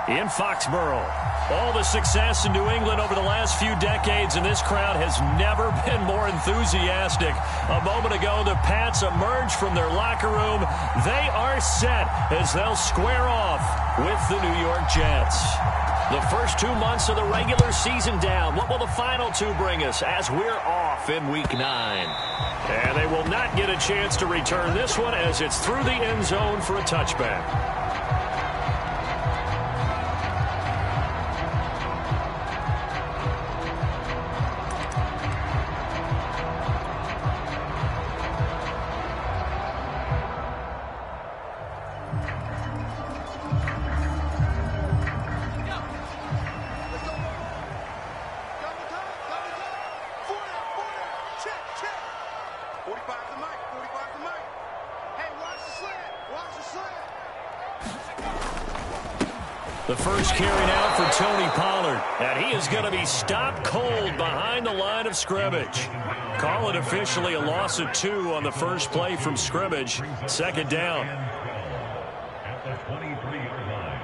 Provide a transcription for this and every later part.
in Foxborough. All the success in New England over the last few decades, and this crowd has never been more enthusiastic. A moment ago, the Pats emerged from their locker room. They are set as they'll square off with the New York Jets. The first 2 months of the regular season down. What will the final two bring us as we're off in Week 9? And they will not get a chance to return this one as it's through the end zone for a touchback. The first carry now for Tony Pollard, and he is going to be stopped cold behind the line of scrimmage. Call it officially a loss of 2 on the first play from scrimmage. Second down. At the 23-yard line.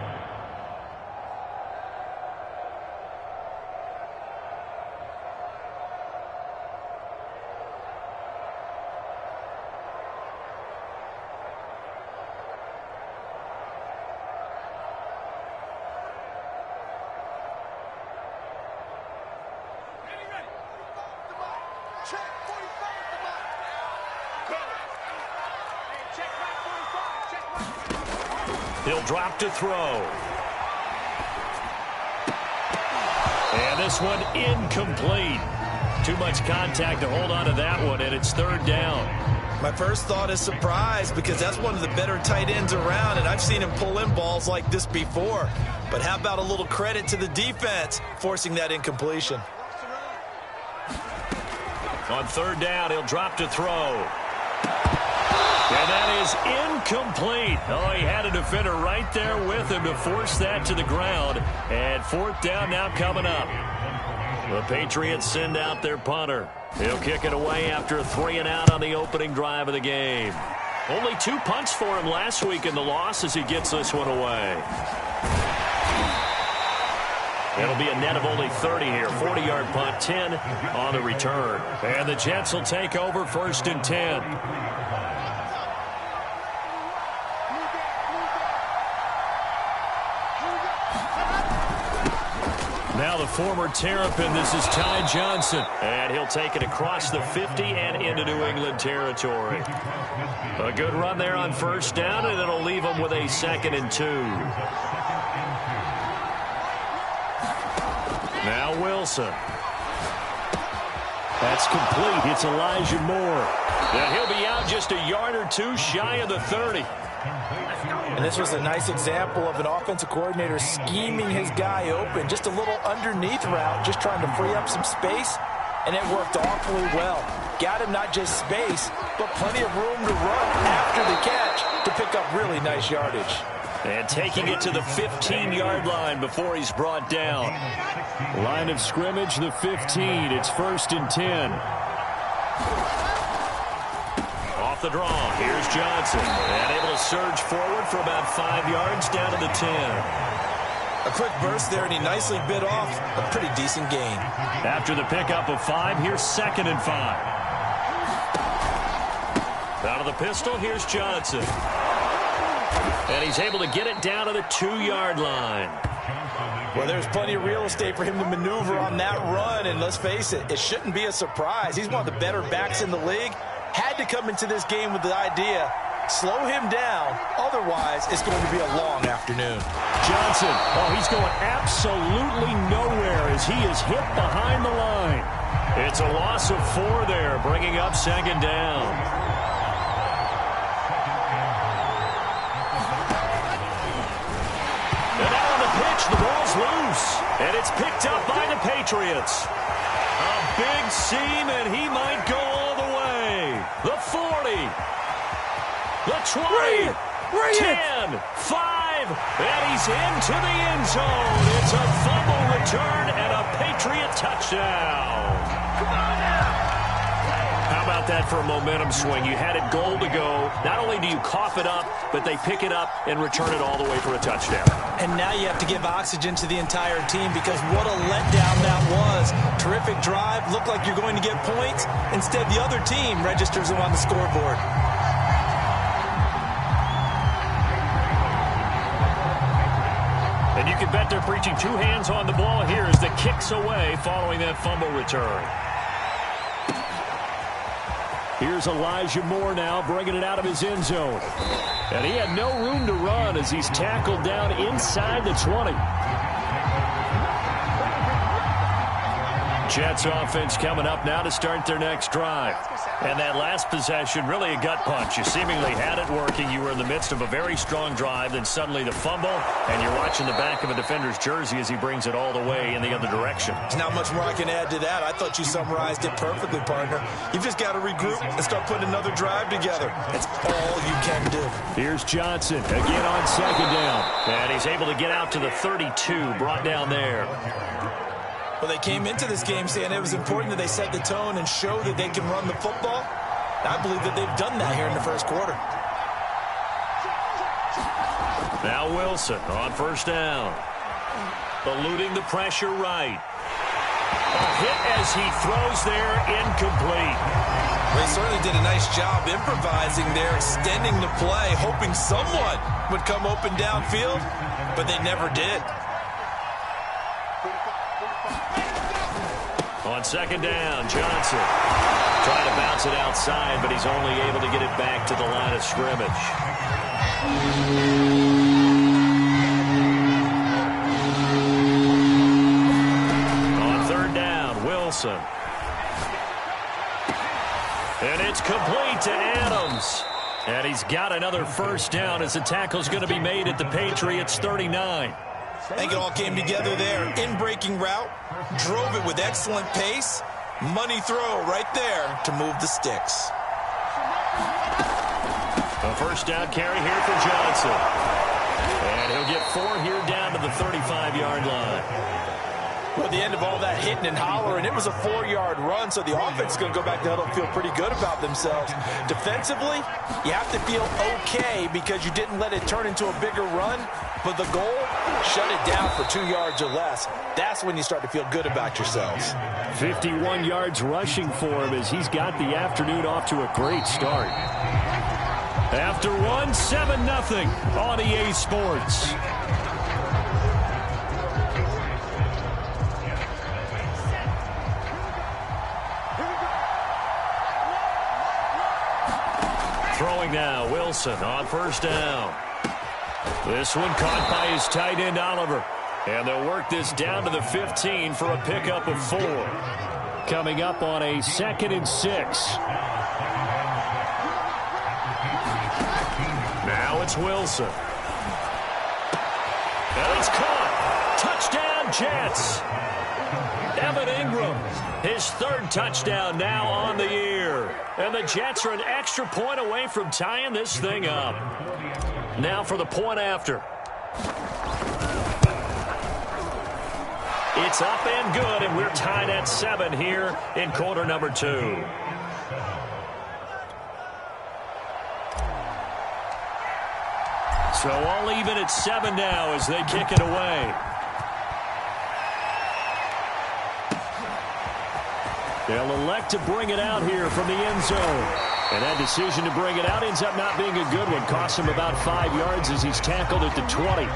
He'll drop to throw. And this one incomplete. Too much contact to hold on to that one, and it's third down. My first thought is surprise because that's one of the better tight ends around, and I've seen him pull in balls like this before. But how about a little credit to the defense forcing that incompletion? On third down, he'll drop to throw. And that is incomplete. Oh, he had a defender right there with him to force that to the ground. And fourth down now coming up. The Patriots send out their punter. He'll kick it away after a 3-and-out on the opening drive of the game. Only 2 punts for him last week in the loss as he gets this one away. It'll be a net of only 30 here. 40-yard punt, 10 on the return. And the Jets will take over first and 10. Now the former Terrapin, this is Ty Johnson. And he'll take it across the 50 and into New England territory. A good run there on first down, and it'll leave him with a 2nd and 2. Now Wilson. That's complete. It's Elijah Moore. And he'll be out just a yard or 2 shy of the 30. And this was a nice example of an offensive coordinator scheming his guy open. Just a little underneath route, just trying to free up some space, and it worked awfully well. Got him not just space, but plenty of room to run after the catch to pick up really nice yardage. And taking it to the 15-yard line before he's brought down. Line of scrimmage, the 15. It's first and 10. Off the draw, here's Johnson. And able to surge forward for about 5 yards down to the 10. A quick burst there, and he nicely bit off a pretty decent gain. After the pickup of 5, here's 2nd and 5. Out of the pistol, here's Johnson. And he's able to get it down to the 2-yard line. Well, there's plenty of real estate for him to maneuver on that run, and let's face it, it shouldn't be a surprise. He's one of the better backs in the league. Had to come into this game with the idea, slow him down, otherwise it's going to be a long afternoon. Johnson, oh, he's going absolutely nowhere as he is hit behind the line. It's a loss of 4 there, bringing up 2nd down. The ball's loose, and it's picked up by the Patriots. A big seam, and he might go all the way. The 40, the 20, 10, 5, and he's into the end zone. It's a fumble return and a Patriot touchdown. How about about that for a momentum swing? You had it goal to go. Not only do you cough it up, but they pick it up and return it all the way for a touchdown. And now you have to give oxygen to the entire team because what a letdown that was. Terrific drive. Looked like you're going to get points. Instead, the other team registers them on the scoreboard. And you can bet they're preaching two hands on the ball here as the kick's away following that fumble return. Here's Elijah Moore now bringing it out of his end zone. And he had no room to run as he's tackled down inside the 20. Jets offense coming up now to start their next drive. And that last possession, really a gut punch. You seemingly had it working. You were in the midst of a very strong drive. Then suddenly the fumble, and you're watching the back of a defender's jersey as he brings it all the way in the other direction. There's not much more I can add to that. I thought you summarized it perfectly, partner. You've just got to regroup and start putting another drive together. That's all you can do. Here's Johnson again on second down. And he's able to get out to the 32, brought down there. Well, they came into this game saying it was important that they set the tone and show that they can run the football. I believe that they've done that here in the first quarter. Now Wilson on first down. Eluding the pressure right. A hit as he throws there, incomplete. They certainly did a nice job improvising there, extending the play, hoping someone would come open downfield, but they never did. On second down, Johnson trying to bounce it outside, but he's only able to get it back to the line of scrimmage. On third down, Wilson. And it's complete to Adams. And he's got another first down as the tackle's going to be made at the Patriots 39. I think it all came together there. In-breaking route, drove it with excellent pace. Money throw right there to move the sticks. A first down carry here for Johnson. And he'll get 4 here down to the 35-yard line. Well, at the end of all that hitting and hollering, it was a 4-yard run, so the offense is going to go back to huddle and feel pretty good about themselves. Defensively, you have to feel okay because you didn't let it turn into a bigger run, but the goal, shut it down for 2 yards or less. That's when you start to feel good about yourselves. 51 yards rushing for him as he's got the afternoon off to a great start. After one, 7-0 on EA Sports. Throwing now, Wilson on first down. This one caught by his tight end, Oliver. And they'll work this down to the 15 for a pickup of 4. Coming up on a 2nd and 6. Now it's Wilson. And it's caught. Touchdown, Jets. Evan Ingram, his 3rd touchdown now on the year. And the Jets are an extra point away from tying this thing up. Now for the point after. It's up and good, and we're tied at 7 here in quarter number 2. So all even at 7 now as they kick it away. They'll elect to bring it out here from the end zone. And that decision to bring it out ends up not being a good one. Costs him about 5 yards as he's tackled at the 20.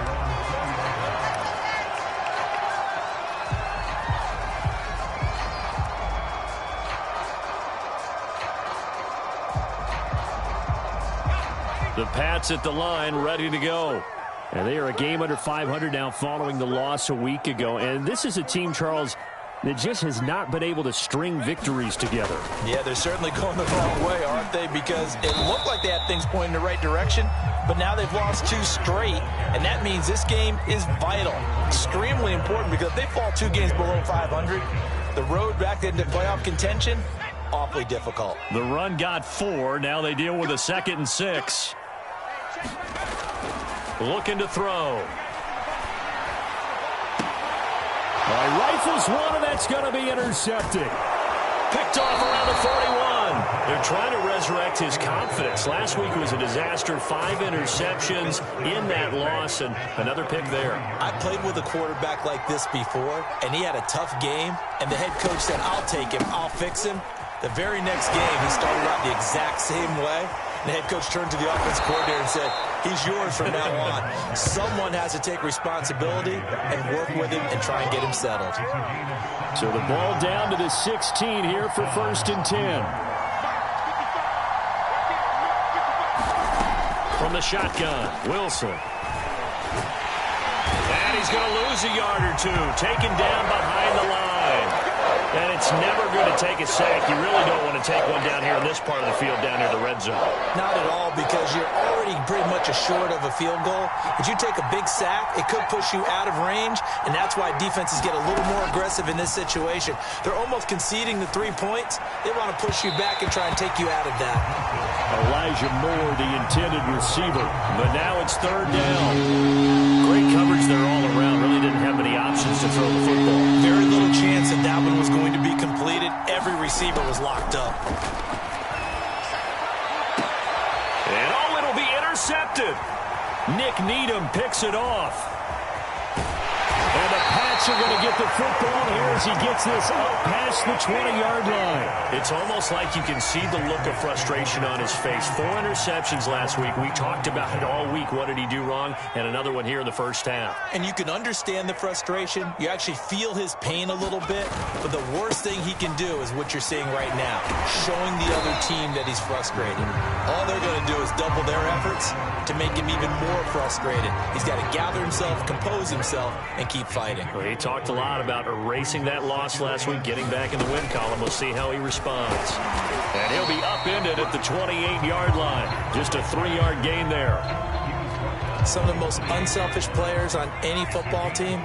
The Pats at the line, ready to go. And they are a game under 500 now following the loss a week ago. And this is a team, Charles, that just has not been able to string victories together. Yeah, they're certainly going the wrong way, aren't they? Because it looked like they had things pointing in the right direction, but now they've lost 2 straight, and that means this game is vital, extremely important, because if they fall 2 games below 500, the road back into playoff contention, awfully difficult. The run got 4. Now they deal with a 2nd and 6. Looking to throw. Rifles one, and that's going to be intercepted. Picked off around the 41. They're trying to resurrect his confidence. Last week was a disaster, 5 interceptions in that loss, and another pick there. I played with a quarterback like this before, and he had a tough game, and the head coach said, I'll take him, I'll fix him. The very next game, he started out the exact same way. The head coach turned to the offense coordinator and said, he's yours from now on. Someone has to take responsibility and work with him and try and get him settled. So the ball down to the 16 here for 1st and 10. From the shotgun, Wilson. And he's going to lose a yard or two. Taken down behind the line. And it's never going to take a sack. You really don't want to take one down here in this part of the field, down near the red zone. Not at all, because you're already pretty much assured of a field goal. If you take a big sack, it could push you out of range, and that's why defenses get a little more aggressive in this situation. They're almost conceding the 3 points. They want to push you back and try and take you out of that. Elijah Moore, the intended receiver. But now it's 3rd down. Great coverage there all around. Really didn't have many options to throw the football. Very little chance that that one was going to be completed. Every receiver was locked up. And it'll be intercepted. Nick Needham picks it off. And the Pats are going to get the football here as he gets this up past the 20-yard line. It's almost like you can see the look of frustration on his face. 4 interceptions last week. We talked about it all week. What did he do wrong? And another one here in the first half. And you can understand the frustration. You actually feel his pain a little bit. But the worst thing he can do is what you're seeing right now, showing the other team that he's frustrated. All they're going to do is double their efforts to make him even more frustrated. He's got to gather himself, compose himself, and keep fighting. Well, he talked a lot about erasing that loss last week, getting back in the win column. We'll see how he responds. And he'll be upended at the 28-yard line. Just a 3-yard gain there. Some of the most unselfish players on any football team,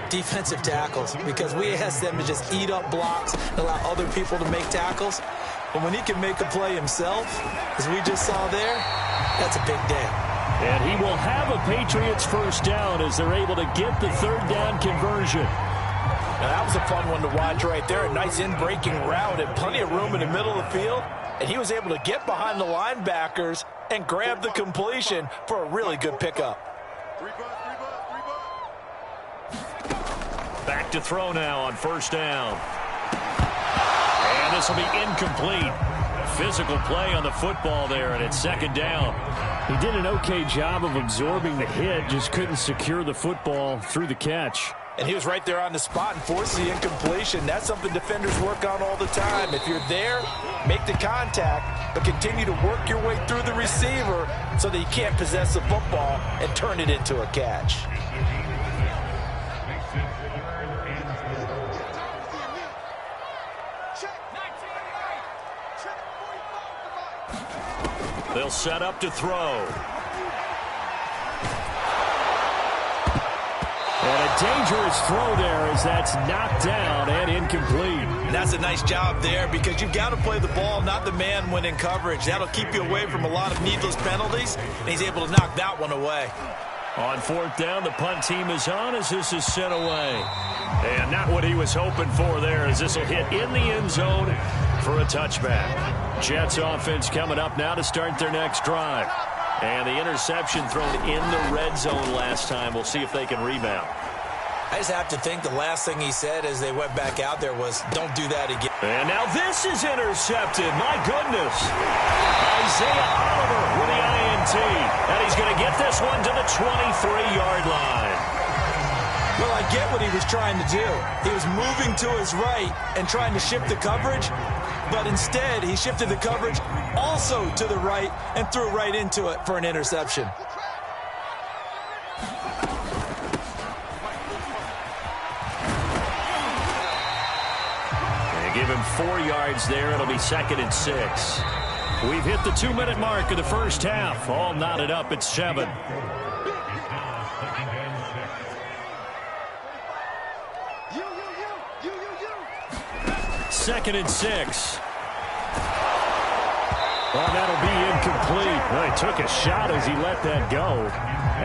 defensive tackles, because we ask them to just eat up blocks and allow other people to make tackles. But when he can make a play himself, as we just saw there, that's a big day. And he will have a Patriots first down as they're able to get the 3rd down conversion. Now that was a fun one to watch right there. A nice in-breaking route and plenty of room in the middle of the field. And he was able to get behind the linebackers and grab the completion for a really good pickup. Back to throw now on 1st down. And this will be incomplete. Physical play on the football there, and it's 2nd down. He did an okay job of absorbing the hit, just couldn't secure the football through the catch. And he was right there on the spot and forced the incompletion. That's something defenders work on all the time. If you're there, make the contact, but continue to work your way through the receiver so that you can't possess the football and turn it into a catch. They'll set up to throw. And a dangerous throw there as that's knocked down and incomplete. And that's a nice job there because you've got to play the ball, not the man when in coverage. That'll keep you away from a lot of needless penalties, and he's able to knock that one away. On 4th down, the punt team is on as this is sent away. And not what he was hoping for there as this will hit in the end zone for a touchback. Jets offense coming up now to start their next drive. And the interception thrown in the red zone last time. We'll see if they can rebound. I just have to think the last thing he said as they went back out there was, don't do that again. And now this is intercepted. My goodness. Isaiah Oliver with the INT. And he's going to get this one to the 23-yard line. Well, I get what he was trying to do. He was moving to his right and trying to shift the coverage, but instead he shifted the coverage also to the right and threw right into it for an interception. They give him 4 yards there. It'll be 2nd and 6. We've hit the 2-minute mark of the first half. All knotted up at 7. Second and 6. Well, that'll be incomplete. Well, he took a shot as he let that go.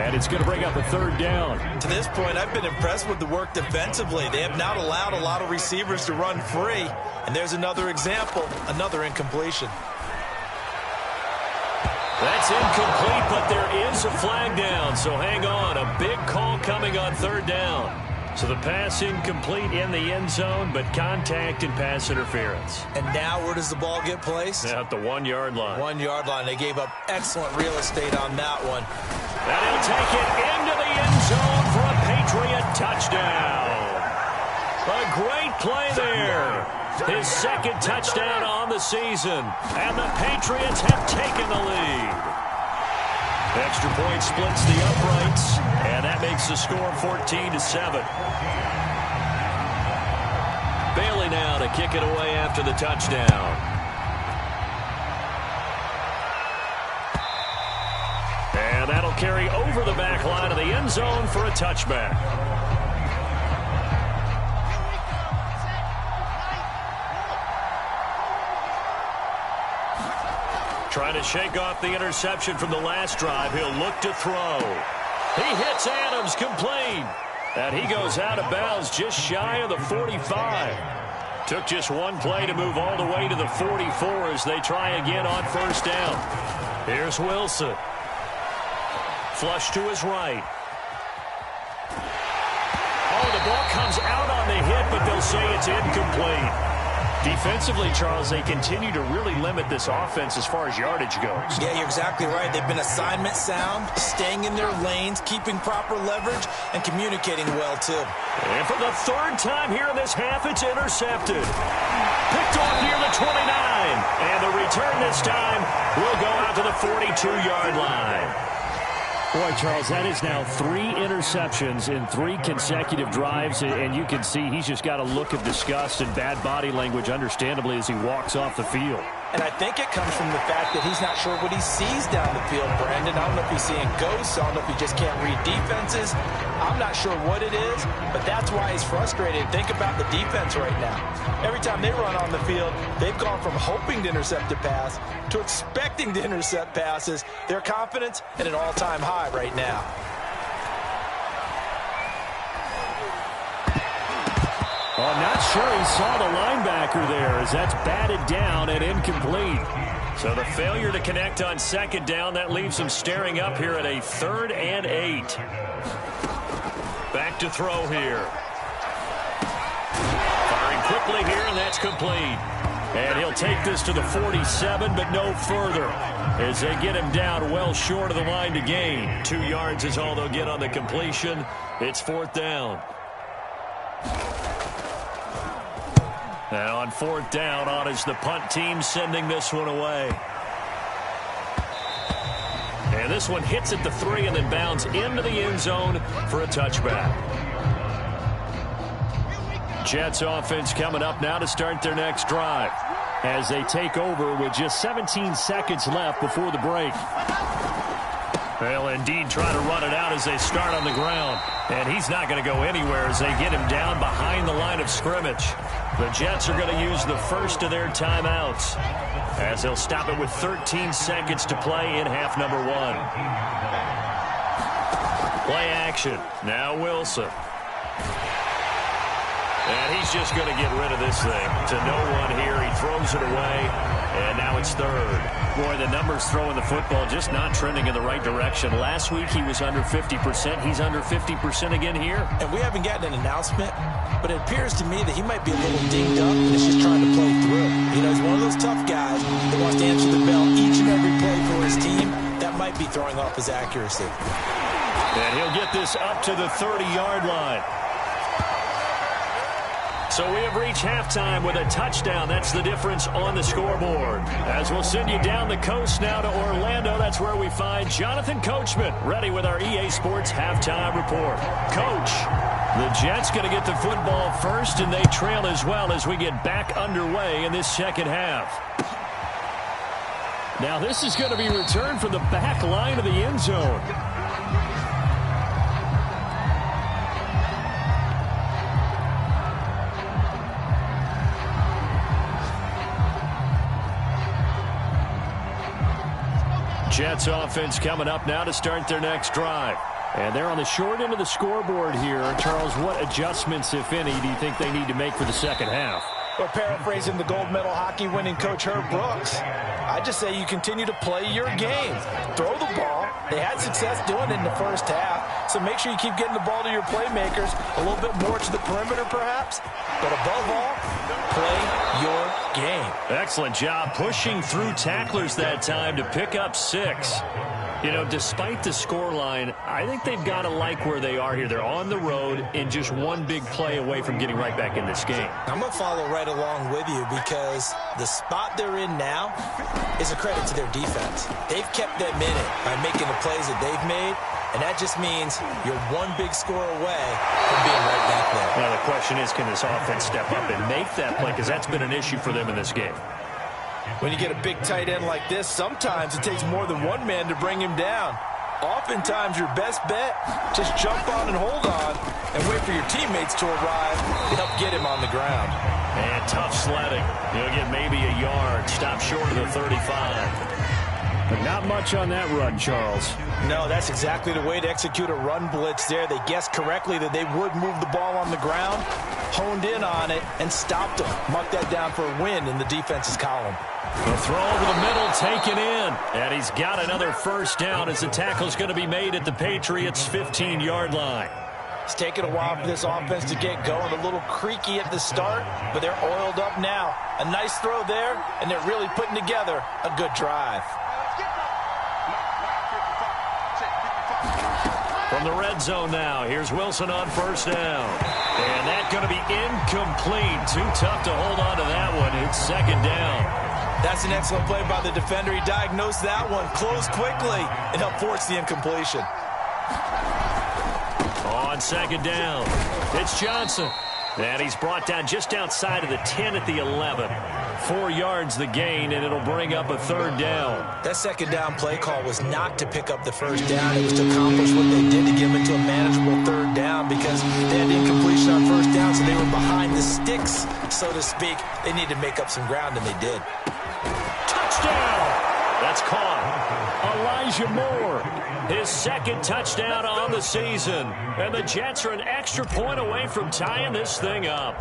And it's going to bring up a 3rd down. To this point, I've been impressed with the work defensively. They have not allowed a lot of receivers to run free. And there's another example, another incompletion. That's incomplete, but there is a flag down, so hang on. A big call coming on third down. So the pass incomplete in the end zone, but contact and pass interference. And now where does the ball get placed? At the 1-yard line. 1-yard line. They gave up excellent real estate on that one. And he'll take it into the end zone for a Patriot touchdown. A great play there. His second touchdown on the season. And the Patriots have taken the lead. Extra point splits the uprights, and that makes the score 14-7. Bailey now to kick it away after the touchdown. And that'll carry over the back line of the end zone for a touchback. Trying to shake off the interception from the last drive. He'll look to throw. He hits Adams complete. And he goes out of bounds just shy of the 45. Took just one play to move all the way to the 44 as they try again on first down. Here's Wilson. Flush to his right. Oh, the ball comes out on the hit, but they'll say it's incomplete. Defensively, Charles, they continue to really limit this offense as far as yardage goes. Yeah, you're exactly right. They've been assignment sound, staying in their lanes, keeping proper leverage, and communicating well, too. And for the third time here in this half, it's intercepted. Picked off near the 29. And the return this time will go out to the 42-yard line. Boy, Charles, that is now 3 interceptions in 3 consecutive drives, and you can see he's just got a look of disgust and bad body language, understandably, as he walks off the field. And I think it comes from the fact that he's not sure what he sees down the field, Brandon. I don't know if he's seeing ghosts. I don't know if he just can't read defenses. I'm not sure what it is, but that's why he's frustrated. Think about the defense right now. Every time they run on the field, they've gone from hoping to intercept a pass to expecting to intercept passes. Their confidence at an all-time high right now. Oh, I'm not sure he saw the linebacker there as that's batted down and incomplete. So the failure to connect on second down, that leaves him staring up here at a 3rd and 8. Back to throw here. Firing quickly here, and that's complete. And he'll take this to the 47, but no further, as they get him down well short of the line to gain. 2 yards is all they'll get on the completion. It's 4th down. And on 4th down, on is the punt team sending this one away. And this one hits at the 3 and then bounds into the end zone for a touchback. Jets offense coming up now to start their next drive as they take over with just 17 seconds left before the break. They'll indeed try to run it out as they start on the ground. And he's not going to go anywhere as they get him down behind the line of scrimmage. The Jets are going to use the first of their timeouts as they'll stop it with 13 seconds to play in half number 1. Play action. Now Wilson. And he's just going to get rid of this thing to no one here. He throws it away, and now it's 3rd. Boy, the numbers throwing the football just not trending in the right direction. Last week he was under 50%. He's under 50% again here. And we haven't gotten an announcement, but it appears to me that he might be a little dinged up and is just trying to play through. You know, he's one of those tough guys that wants to answer the bell each and every play for his team. That might be throwing off his accuracy. And he'll get this up to the 30-yard line. So we have reached halftime with a touchdown. That's the difference on the scoreboard. As we'll send you down the coast now to Orlando, that's where we find Jonathan Coachman ready with our EA Sports halftime report. Coach, the Jets going to get the football first, and they trail as well as we get back underway in this second half. Now this is going to be returned from the back line of the end zone. Jets offense coming up now to start their next drive. And they're on the short end of the scoreboard here. Charles, what adjustments, if any, do you think they need to make for the second half? Or paraphrasing the gold medal hockey winning coach Herb Brooks, I just say you continue to play your game. Throw the ball. They had success doing it in the first half, so make sure you keep getting the ball to your playmakers, a little bit more to the perimeter perhaps, but above all, play your game. Excellent job pushing through tacklers that time to pick up 6. You know, despite the scoreline, I think they've got to like where they are here. They're on the road and just one big play away from getting right back in this game. I'm going to follow right along with you because the spot they're in now is a credit to their defense. They've kept them in it by making the plays that they've made, and that just means you're one big score away from being right back there. Now, the question is, can this offense step up and make that play? Because that's been an issue for them in this game. When you get a big tight end like this, sometimes it takes more than one man to bring him down. Oftentimes, your best bet, just jump on and hold on and wait for your teammates to arrive to help get him on the ground. And tough sledding. He'll get maybe a yard, stop short of the 35. But not much on that run, Charles. No, that's exactly the way to execute a run blitz there. They guessed correctly that they would move the ball on the ground, honed in on it, and stopped them. Mark that down for a win in the defense's column. The throw over the middle taken in. And he's got another first down as the tackle's going to be made at the Patriots' 15-yard line. It's taken a while for this offense to get going. A little creaky at the start, but they're oiled up now. A nice throw there, and they're really putting together a good drive. From the red zone now, here's Wilson on first down. And that's going to be incomplete. Too tough to hold on to that one. It's second down. That's an excellent play by the defender. He diagnosed that one, closed quickly, and helped force the incompletion. On second down, it's Johnson. And he's brought down just outside of the 10 at the 11. 4 yards the gain, and it'll bring up a third down. That second down play call was not to pick up the first down. It was to accomplish what they did to get them into a manageable third down because they had incompletion on first down, so they were behind the sticks, so to speak. They needed to make up some ground, and they did. Touchdown! That's caught. Elijah Moore, his second touchdown on the season. And the Jets are an extra point away from tying this thing up.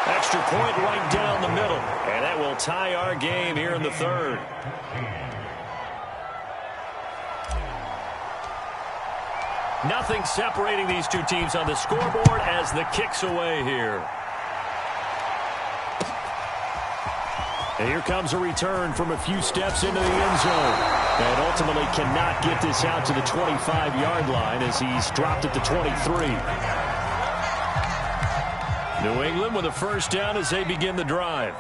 Extra point right down the middle. And that will tie our game here in the third. Nothing separating these two teams on the scoreboard as the kick's away here. And here comes a return from a few steps into the end zone. And ultimately cannot get this out to the 25-yard line as he's dropped at the 23. New England with a first down as they begin the drive.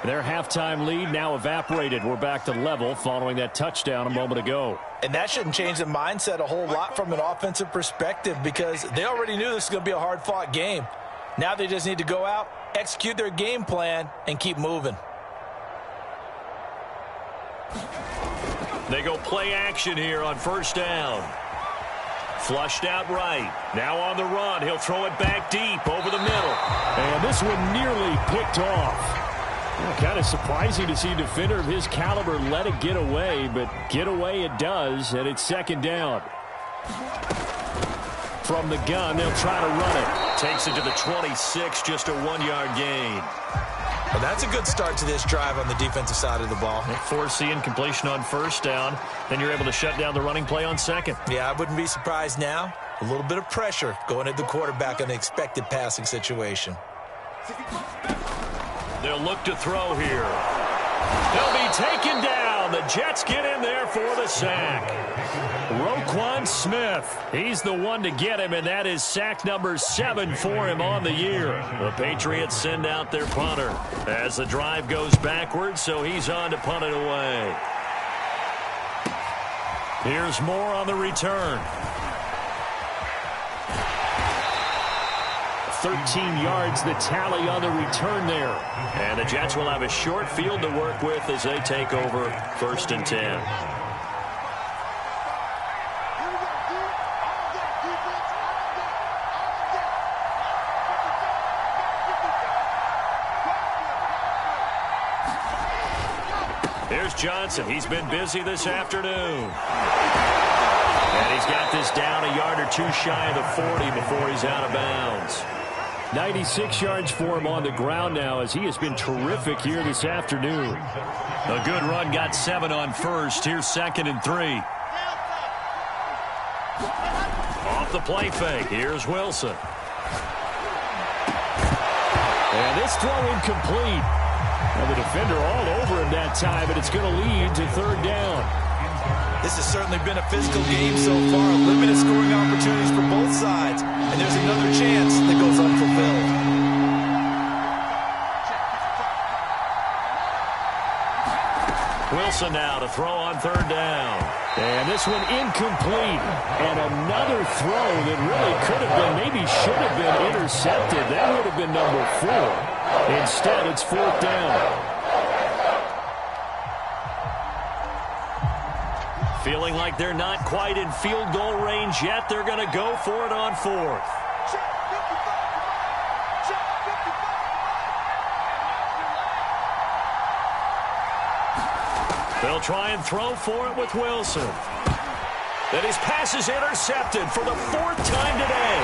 Their halftime lead now evaporated. We're back to level following that touchdown a moment ago. And that shouldn't change the mindset a whole lot from an offensive perspective because they already knew this was going to be a hard-fought game. Now they just need to go out, execute their game plan, and keep moving. They go play action here on first down. Flushed out right. Now on the run. He'll throw it back deep over the middle. And this one nearly picked off. Well, kind of surprising to see a defender of his caliber let it get away, but get away it does, and it's second down. From the gun, they'll try to run it. Takes it to the 26, just a 1-yard gain. Well, that's a good start to this drive on the defensive side of the ball. They force the incompletion on first down. Then you're able to shut down the running play on second. Yeah, I wouldn't be surprised now. A little bit of pressure going at the quarterback in the expected passing situation. They'll look to throw here. They'll be taken down. The Jets get in there for the sack. Roquan Smith. He's the one to get him, and that is sack number 7 for him on the year. The Patriots send out their punter as the drive goes backwards, so he's on to punt it away. Here's Moore on the return. 13 yards the tally on the return there. And the Jets will have a short field to work with as they take over first and 10. Here's Johnson. He's been busy this afternoon. And he's got this down a yard or two shy of the 40 before he's out of bounds. 96 yards for him on the ground now, as he has been terrific here this afternoon. A good run, got 7 on first. Here's 2nd and 3. Off the play fake. Here's Wilson. And this throw incomplete. Now the defender all over him that time, but it's going to lead to 3rd down. This has certainly been a physical game so far. Limited scoring opportunities for both sides. And there's another chance that goes unfulfilled. Wilson now to throw on 3rd down. And this one incomplete. And another throw that really could have been, maybe should have been intercepted. That would have been number 4. Instead, it's 4th down. Feeling like they're not quite in field goal range yet. They're going to go for it on 4th. They'll try and throw for it with Wilson. Then his pass is intercepted for the 4th time today.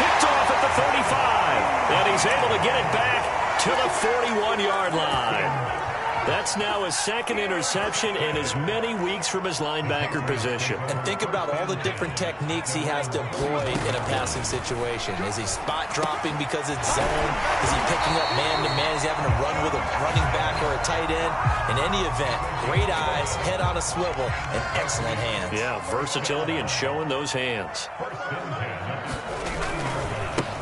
Picked off at the 35. And he's able to get it back to the 41-yard line. That's now his 2nd interception in as many weeks from his linebacker position. And think about all the different techniques he has to employ in a passing situation. Is he spot dropping because it's zone? Is he picking up man-to-man? Is he having to run with a running back or a tight end? In any event, great eyes, head on a swivel, and excellent hands. Yeah, versatility and showing those hands.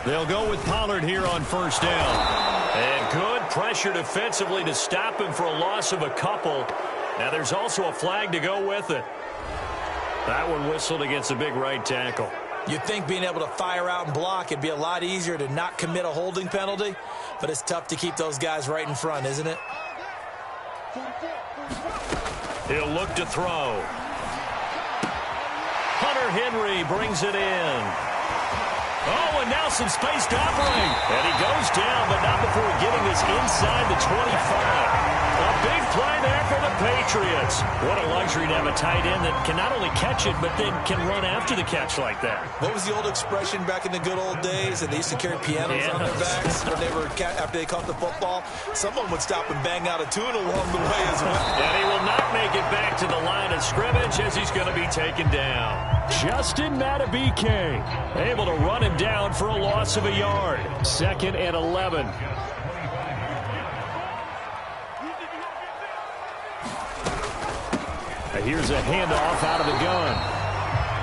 They'll go with Pollard here on 1st down. And good pressure defensively to stop him for a loss of a couple. Now there's also a flag to go with it. That one whistled against a big right tackle. You'd think being able to fire out and block, it'd be a lot easier to not commit a holding penalty, but it's tough to keep those guys right in front, isn't it? He'll look to throw. Hunter Henry brings it in. Oh, and now some space to operate. And he goes down, but not before getting this inside the 25. A big play there for the Patriots. What a luxury to have a tight end that can not only catch it, but then can run after the catch like that. What was the old expression back in the good old days? And they used to carry pianos on their backs when they were after they caught the football. Someone would stop and bang out a tune along the way as well. And he will not make it back to the line of scrimmage as he's going to be taken down. Justin Madubuike able to run him down for a loss of a yard. 2nd and 11. Here's a handoff out of the gun.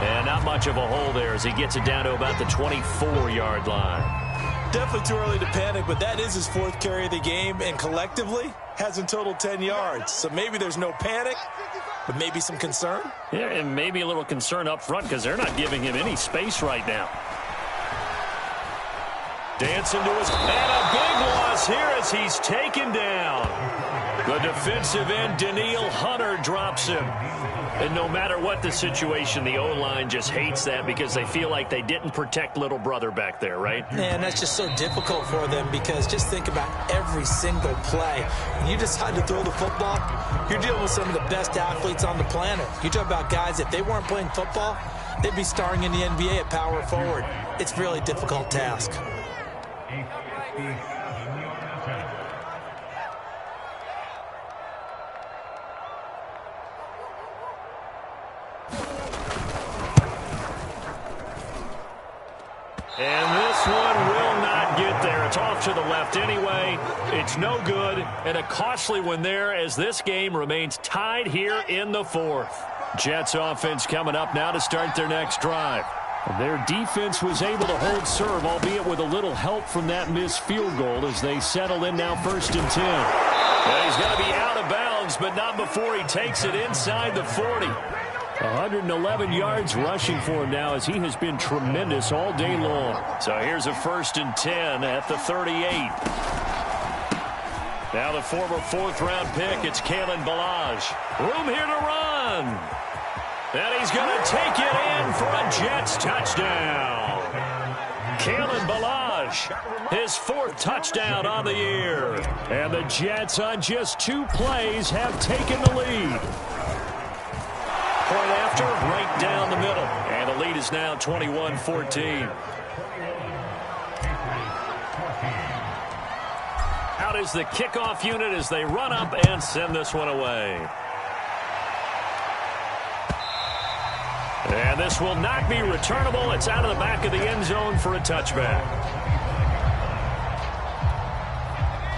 And not much of a hole there as he gets it down to about the 24-yard line. Definitely too early to panic, but that is his 4th carry of the game, and collectively has in total 10 yards. So maybe there's no panic, but maybe some concern. Yeah, and maybe a little concern up front because they're not giving him any space right now. Dancing to his... And a big loss here as he's taken down. The defensive end, Danielle Hunter, drops him. And no matter what the situation, the O-line just hates that because they feel like they didn't protect little brother back there, right? Man, that's just so difficult for them because just think about every single play. When you decide to throw the football, you're dealing with some of the best athletes on the planet. You talk about guys, if they weren't playing football, they'd be starring in the NBA at power forward. It's a really difficult task. And this one will not get there. It's off to the left anyway. It's no good. And a costly one there as this game remains tied here in the 4th. Jets offense coming up now to start their next drive. Their defense was able to hold serve, albeit with a little help from that missed field goal as they settle in now 1st and 10. Well, he's going to be out of bounds, but not before he takes it inside the 40. 111 yards rushing for him now as he has been tremendous all day long. So here's a 1st and 10 at the 38. Now the former 4th-round pick, it's Kalen Ballage. Room here to run. And he's going to take it in for a Jets touchdown. Kalen Ballage, his 4th touchdown on the year. And the Jets on just 2 plays have taken the lead. Point after, right down the middle. And the lead is now 21-14. Out is the kickoff unit as they run up and send this one away. And this will not be returnable. It's out of the back of the end zone for a touchback.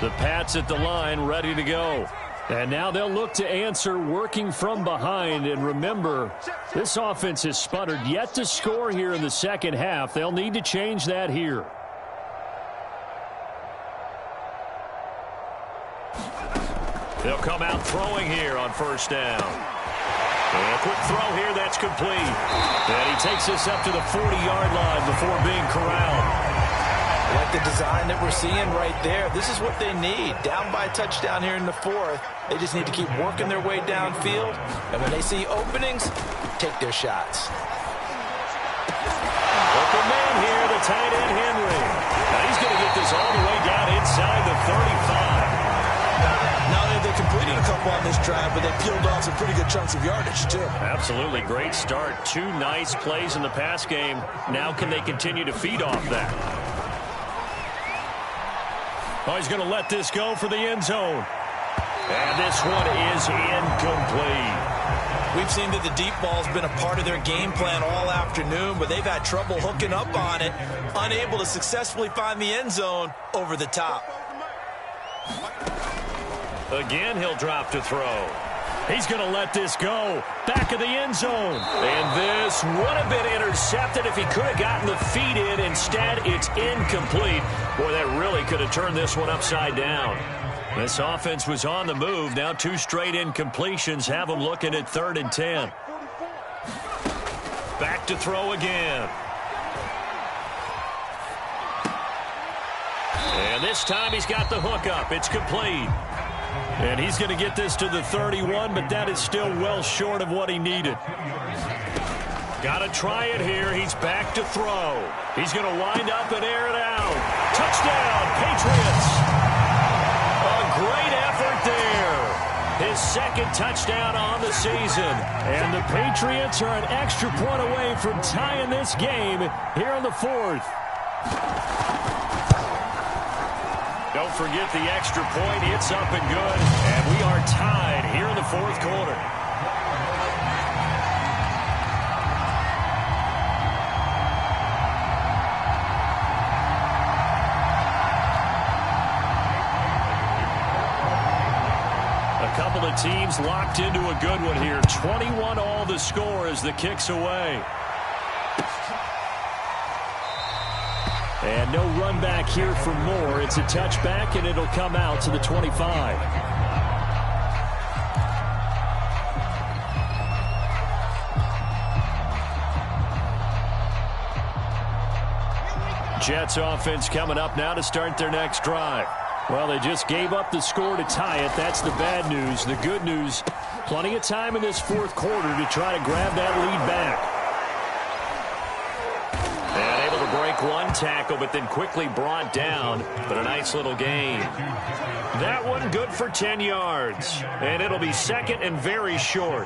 The Pats at the line ready to go. And now they'll look to answer working from behind. And remember, this offense has sputtered yet to score here in the second half. They'll need to change that here. They'll come out throwing here on first down. And a quick throw here, that's complete. And he takes this up to the 40-yard line before being corralled. I like the design that we're seeing right there. This is what they need. Down by a touchdown here in the fourth. They just need to keep working their way downfield. And when they see openings, take their shots. Open man here, the tight end Henry. Now he's going to get this all the way down inside the 35. Now they completed a couple on this drive, but they peeled off some pretty good chunks of yardage, too. Absolutely. Great start. 2 nice plays in the pass game. Now can they continue to feed off that? Oh, he's going to let this go for the end zone. And this one is incomplete. We've seen that the deep ball's been a part of their game plan all afternoon, but they've had trouble hooking up on it, unable to successfully find the end zone over the top. Again, he'll drop to throw. He's going to let this go. Back of the end zone. And this would have been intercepted if he could have gotten the feet in. Instead, it's incomplete. Boy, that really could have turned this one upside down. This offense was on the move. Now 2 straight incompletions have them looking at 3rd and 10. Back to throw again. And this time he's got the hook up. It's complete. And he's going to get this to the 31, but that is still well short of what he needed. Got to try it here. He's back to throw. He's going to wind up and air it out. Touchdown, Patriots. A great effort there. His 2nd touchdown on the season. And the Patriots are an extra point away from tying this game here in the 4th. Don't forget the extra point. It's up and good. And we are tied here in the 4th quarter. A couple of teams locked into a good one here. 21 all the score as the kick's away. And no run back here for Moore. It's a touchback, and it'll come out to the 25. Jets offense coming up now to start their next drive. Well, they just gave up the score to tie it. That's the bad news. The good news, plenty of time in this 4th quarter to try to grab that lead back. Break one tackle, but then quickly brought down. But a nice little gain. That one good for 10 yards. And it'll be 2nd and very short.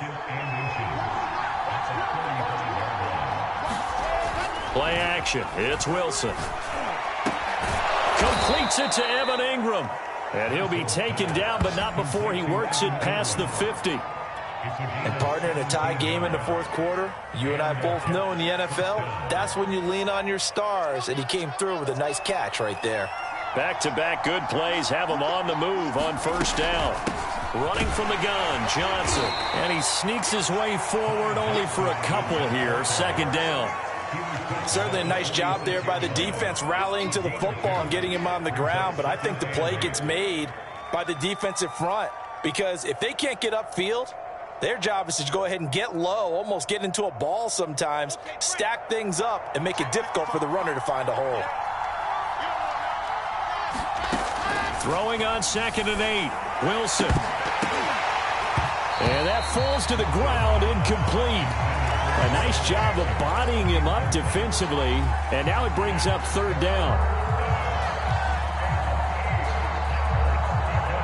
Play action. It's Wilson. Completes it to Evan Ingram. And he'll be taken down, but not before he works it past the 50. And partner, in a tie game in the 4th quarter, you and I both know in the NFL, that's when you lean on your stars, and he came through with a nice catch right there. Back-to-back good plays have him on the move on first down. Running from the gun, Johnson. And he sneaks his way forward only for a couple here, 2nd down. Certainly a nice job there by the defense rallying to the football and getting him on the ground, but I think the play gets made by the defensive front because if they can't get upfield, their job is to go ahead and get low, almost get into a ball sometimes, stack things up, and make it difficult for the runner to find a hole. Throwing on 2nd and 8. Wilson. And that falls to the ground, incomplete. A nice job of bodying him up defensively, and now it brings up 3rd down.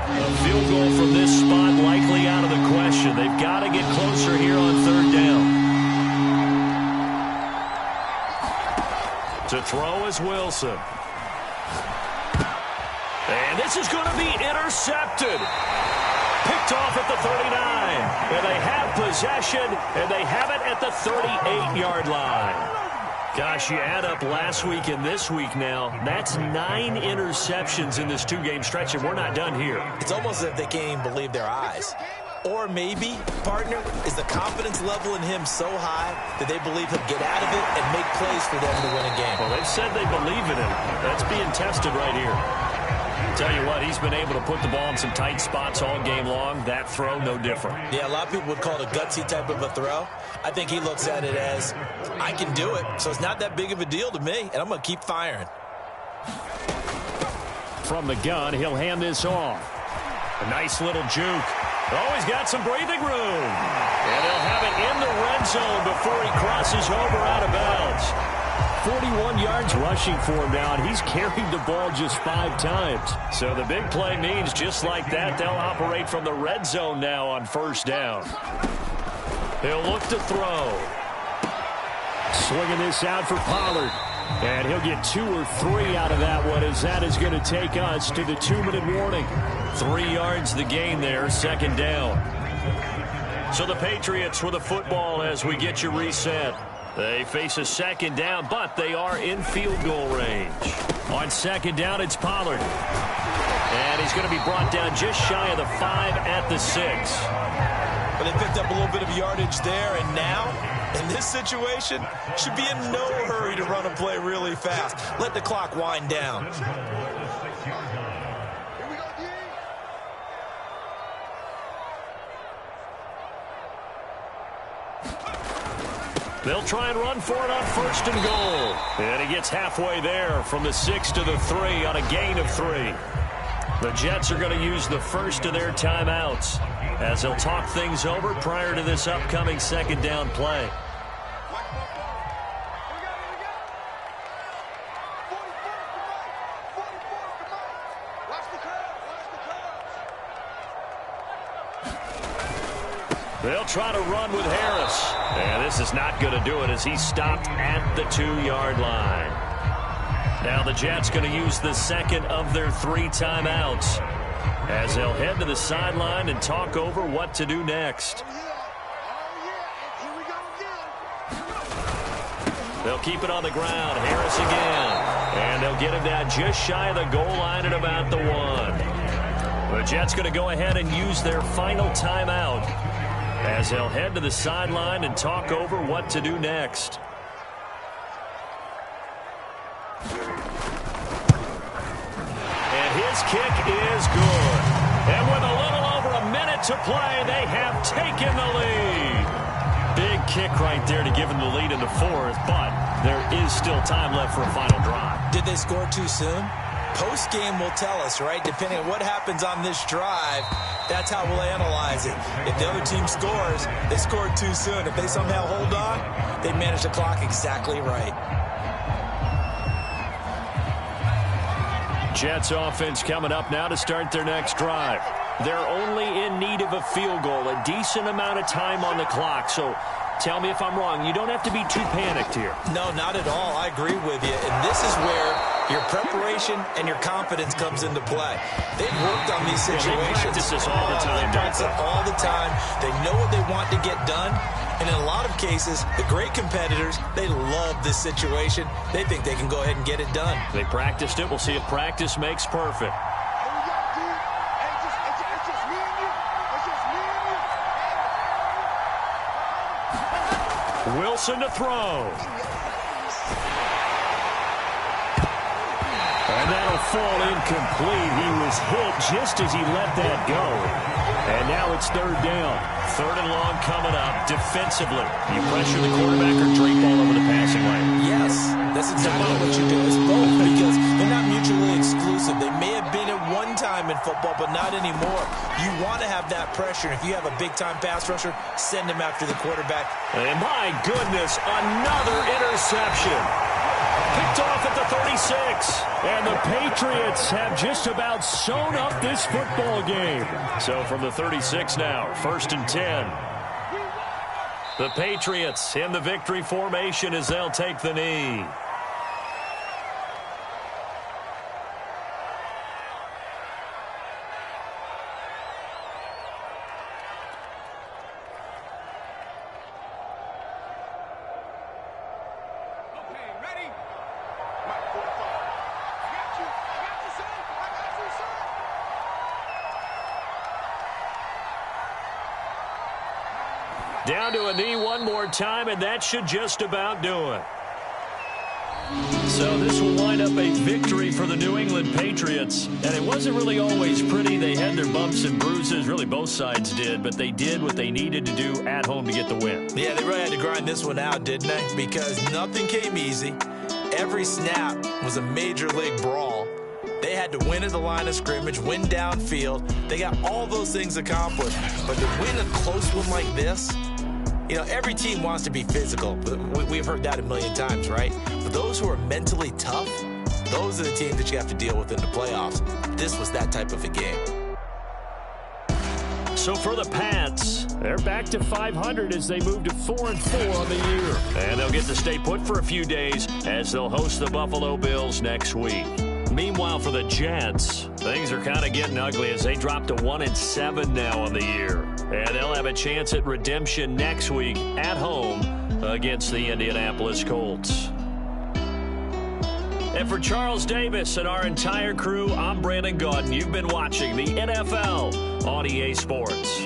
A field goal from this spot likely out of the question. They've got to get closer here on 3rd down. To throw is Wilson. And this is going to be intercepted. Picked off at the 39. And they have possession, and they have it at the 38-yard line. Gosh, you add up last week and this week now, that's 9 interceptions in this 2-game stretch, and we're not done here. It's almost as if they can't even believe their eyes. Or maybe, partner, is the confidence level in him so high that they believe he'll get out of it and make plays for them to win a game. Well, they've said they believe in him. That's being tested right here. Tell you what, he's been able to put the ball in some tight spots all game long. That throw, no different. Yeah, a lot of people would call it a gutsy type of a throw. I think he looks at it as, I can do it, so it's not that big of a deal to me, and I'm going to keep firing. From the gun, he'll hand this off. A nice little juke. Oh, he's got some breathing room. And he'll have it in the red zone before he crosses over out of bounds. 41 yards rushing for him now, and he's carried the ball just 5 times. So the big play means just like that, they'll operate from the red zone now on first down. He'll look to throw. Swinging this out for Pollard. And he'll get 2 or 3 out of that one, as that is going to take us to the 2-minute warning. 3 yards the gain there, second down. So the Patriots with the football as we get you reset. They face a second down, but they are in field goal range. On second down, it's Pollard. And he's going to be brought down just shy of the 5 at the 6. But they picked up a little bit of yardage there, and now, in this situation, should be in no hurry to run a play really fast. Let the clock wind down. They'll try and run for it on first and goal. And he gets halfway there from the 6 to the 3 on a gain of 3. The Jets are going to use the first of their timeouts as they'll talk things over prior to this upcoming second down play. They'll try to run with Harris. And this is not going to do it as he's stopped at the 2-yard line. Now the Jets going to use the second of their 3 timeouts as they'll head to the sideline and talk over what to do next. They'll keep it on the ground. Harris again. And they'll get him down just shy of the goal line at about the 1. The Jets going to go ahead and use their final timeout as they'll head to the sideline and talk over what to do next. And his kick is good. And with a little over a minute to play, they have taken the lead. Big kick right there to give them the lead in the 4th, but there is still time left for a final drive. Did they score too soon? Post-game will tell us, right? Depending on what happens on this drive, that's how we'll analyze it. If the other team scores, they scored too soon. If they somehow hold on, they manage the clock exactly right. Jets offense coming up now to start their next drive. They're only in need of a field goal, a decent amount of time on the clock. So tell me if I'm wrong. You don't have to be too panicked here. No, not at all. I agree with you. And this is where your preparation and your confidence comes into play. They've worked on these situations. They practice this all the time. They practice it all the time. They know what they want to get done. And in a lot of cases, the great competitors, they love this situation. They think they can go ahead and get it done. They practiced it. We'll see if practice makes perfect. Wilson to throw. And that'll fall incomplete. He was hit just as he let that go. And now it's 3rd down. 3rd and long coming up defensively. You pressure the quarterback or drape all over the passing lane? Yes, that's exactly what you do. It's both because they're not mutually exclusive. They may have been at one time in football, but not anymore. You want to have that pressure. If you have a big-time pass rusher, send him after the quarterback. And my goodness, another interception. Picked off at the 36. And the Patriots have just about sewn up this football game. So from the 36 now, 1st and 10. The Patriots in the victory formation as they'll take the knee. Down to a knee one more time, and that should just about do it. So this will wind up a victory for the New England Patriots. And it wasn't really always pretty. They had their bumps and bruises. Really, both sides did. But they did what they needed to do at home to get the win. Yeah, they really had to grind this one out, didn't they? Because nothing came easy. Every snap was a major league brawl. They had to win at the line of scrimmage, win downfield. They got all those things accomplished. But to win a close one like this, you know, every team wants to be physical. We've heard that a million times, right? But those who are mentally tough, those are the teams that you have to deal with in the playoffs. This was that type of a game. So for the Pats, they're back to 500 as they move to 4-4 on the year. And they'll get to stay put for a few days as they'll host the Buffalo Bills next week. Meanwhile, for the Jets, things are kind of getting ugly as they drop to 1-7 now on the year. And they'll have a chance at redemption next week at home against the Indianapolis Colts. And for Charles Davis and our entire crew, I'm Brandon Gaudin. You've been watching the NFL on EA Sports.